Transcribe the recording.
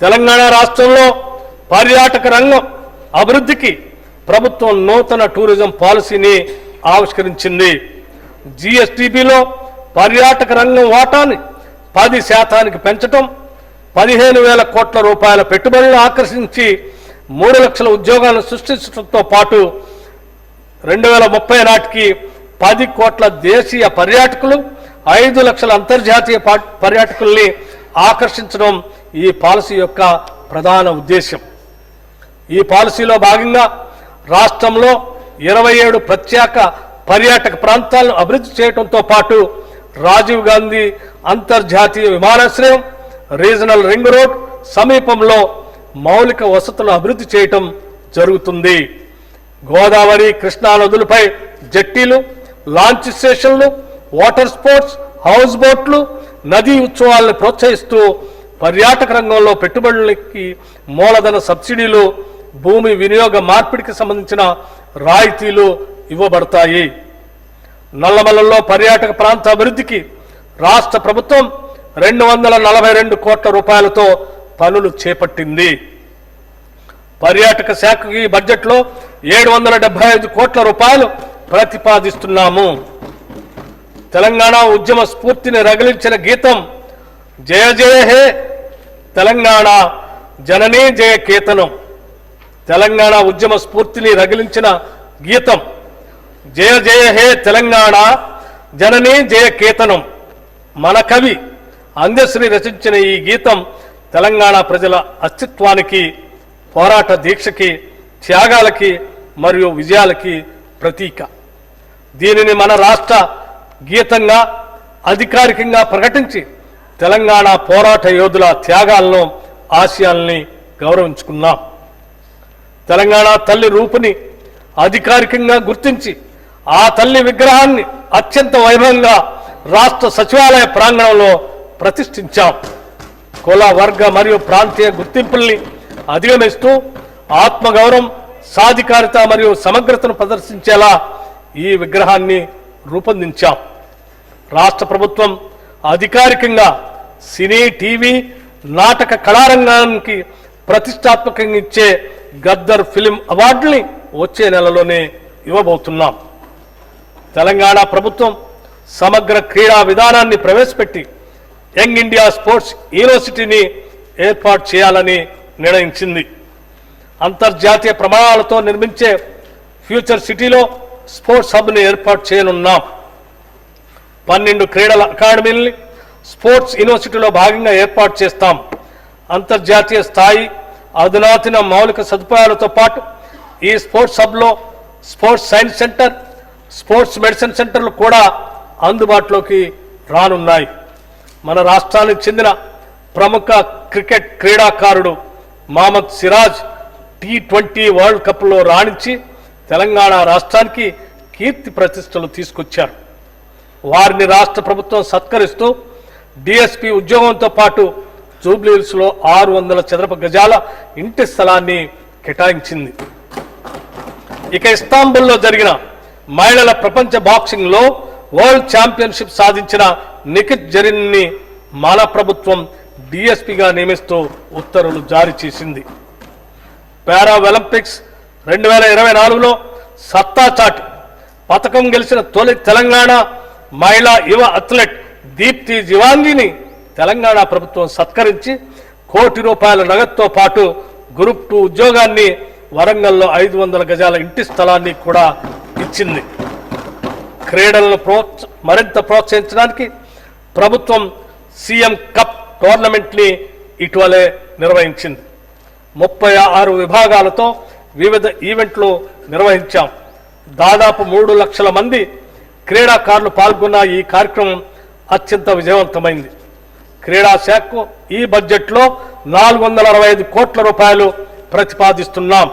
తెలంగాణ రాష్ట్రంలో పర్యాటక రంగం అభివృద్ధికి ప్రభుత్వం నూతన టూరిజం పాలసీని ఆవిష్కరించింది. జీఎస్టీపీలో పర్యాటక రంగం వాటాని 10% పెంచడం, 15,000 కోట్ల రూపాయల పెట్టుబడులను ఆకర్షించి 3 లక్షల ఉద్యోగాలను సృష్టించడంతో పాటు 2030 నాటికి 10 కోట్ల దేశీయ పర్యాటకులు, 5 లక్షల అంతర్జాతీయ పర్యాటకుల్ని ఆకర్షించడం ఈ పాలసీ యొక్క ప్రధాన ఉద్దేశం. ఈ పాలసీలో భాగంగా రాష్ట్రంలో 27 ప్రత్యేక పర్యాటక ప్రాంతాలను అభివృద్ధి చేయడంతో పాటు రాజీవ్ గాంధీ అంతర్జాతీయ విమానాశ్రయం, రీజనల్ రింగ్ రోడ్ సమీపంలో మౌలిక వసతులను అభివృద్ధి చేయటం జరుగుతుంది. గోదావరి, కృష్ణా నదులపై జెట్టీలు, లాంచ్ స్టేషన్లు, వాటర్ స్పోర్ట్స్, హౌస్ బోట్లు, నదీ ఉత్సవాలను ప్రోత్సహిస్తూ పర్యాటక రంగంలో పెట్టుబడులకి మూలధన సబ్సిడీలు, భూమి వినియోగ మార్పిడికి సంబంధించిన రాయితీలు ఇవ్వబడతాయి. నల్లమలలో పర్యాటక ప్రాంత అభివృద్ధికి రాష్ట్ర ప్రభుత్వం 242 కోట్ల రూపాయలతో పనులు చేపట్టింది. పర్యాటక శాఖకి బడ్జెట్లో 775 కోట్ల రూపాయలు ప్రతిపాదిస్తున్నాము. తెలంగాణ ఉద్యమ స్ఫూర్తిని రగిలించిన గీతం జయ జయ హే తెలంగాణ జననీ జయ కేతనం. తెలంగాణ ఉద్యమ స్ఫూర్తిని రగిలించిన గీతం జయ జయ హే తెలంగాణ జననీ జయ కేతనం. మన కవి అందశ్రీ రచించిన ఈ గీతం తెలంగాణ ప్రజల అస్తిత్వానికి, పోరాట దీక్షకి, త్యాగాలకి మరియు విజయాలకి ప్రతీక. దీనిని మన రాష్ట్ర గీతంగా అధికారికంగా ప్రకటించి తెలంగాణ పోరాట యోధుల త్యాగాలను, ఆశయాల్ని గౌరవించుకున్నాం. తెలంగాణ తల్లి రూపుని అధికారికంగా గుర్తించి ఆ తల్లి విగ్రహాన్ని అత్యంత వైభవంగా రాష్ట్ర సచివాలయ ప్రాంగణంలో ప్రతిష్ఠించాం. కుల, వర్గ మరియు ప్రాంతీయ గుర్తింపుల్ని అధిగమిస్తూ ఆత్మగౌరవం, సాధికారిత మరియు సమగ్రతను ప్రదర్శించేలా ఈ విగ్రహాన్ని రూపొందించాం. రాష్ట్ర ప్రభుత్వం అధికారికంగా సినీ, టీవీ, నాటక కళారంగానికి ప్రతిష్టాత్మకంగా ఇచ్చే గద్దర్ ఫిలిం అవార్డుని వచ్చే నెలలోనే ఇవ్వబోతున్నాం. తెలంగాణ ప్రభుత్వం సమగ్ర క్రీడా విధానాన్ని ప్రవేశపెట్టి యంగ్ ఇండియా స్పోర్ట్స్ యూనివర్సిటీని ఏర్పాటు చేయాలని నిర్ణయించింది. అంతర్జాతీయ ప్రమాణాలతో నిర్మించే ఫ్యూచర్ సిటీలో స్పోర్ట్స్ హబ్ని ఏర్పాటు చేయనున్నాం. 12 క్రీడల అకాడమీలని స్పోర్ట్స్ యూనివర్సిటీలో భాగంగా ఏర్పాటు చేస్తాం. అంతర్జాతీయ స్థాయి అధునాతన మౌలిక సదుపాయాలతో పాటు ఈ స్పోర్ట్స్ హబ్లో sports science centre, sports medicine సెంటర్లు కూడా అందుబాటులోకి రానున్నాయి. మన రాష్ట్రానికి చెందిన ప్రముఖ క్రికెట్ క్రీడాకారుడు మహమ్మద్ సిరాజ్ T20 వరల్డ్ కప్లో రాణించి తెలంగాణ రాష్ట్రానికి కీర్తి ప్రతిష్టలు తీసుకొచ్చారు. వారిని రాష్ట్ర ప్రభుత్వం సత్కరిస్తూ డిఎస్పీ ఉద్యోగంతో పాటు జూబ్లీహిల్స్లో 600 చదరపు గజాల ఇంటి స్థలాన్ని కేటాయించింది. ఇక ఇస్తాంబుల్లో జరిగిన మహిళల ప్రపంచ బాక్సింగ్లో వరల్డ్ ఛాంపియన్షిప్ సాధించిన నిఖిత్ జరీన్ని మన ప్రభుత్వం డిఎస్పీగా నియమిస్తూ ఉత్తర్వులు జారీ చేసింది. పారా ఒలింపిక్స్ 2024లో సత్తా చాటి పతకం గెలిచిన తొలి తెలంగాణ మహిళా యువ అథ్లెట్ దీప్తి జివాంగిని తెలంగాణ ప్రభుత్వం సత్కరించి ₹1 కోటి నగదుతో పాటు గ్రూప్ 2 ఉద్యోగాన్ని, వరంగల్లో 500 గజాల ఇంటి స్థలాన్ని కూడా ఇచ్చింది. క్రీడలను మరింత ప్రోత్సహించడానికి ప్రభుత్వం సీఎం కప్ టోర్నమెంట్ని ఇటీవలే నిర్వహించింది. 36 విభాగాలతో వివిధ ఈవెంట్లు నిర్వహించాం. దాదాపు 3 లక్షల మంది క్రీడాకారులు పాల్గొన్న ఈ కార్యక్రమం అత్యంత విజయవంతమైంది. క్రీడా శాఖకు ఈ బడ్జెట్లో ₹465 కోట్ల ప్రతిపాదిస్తున్నాం.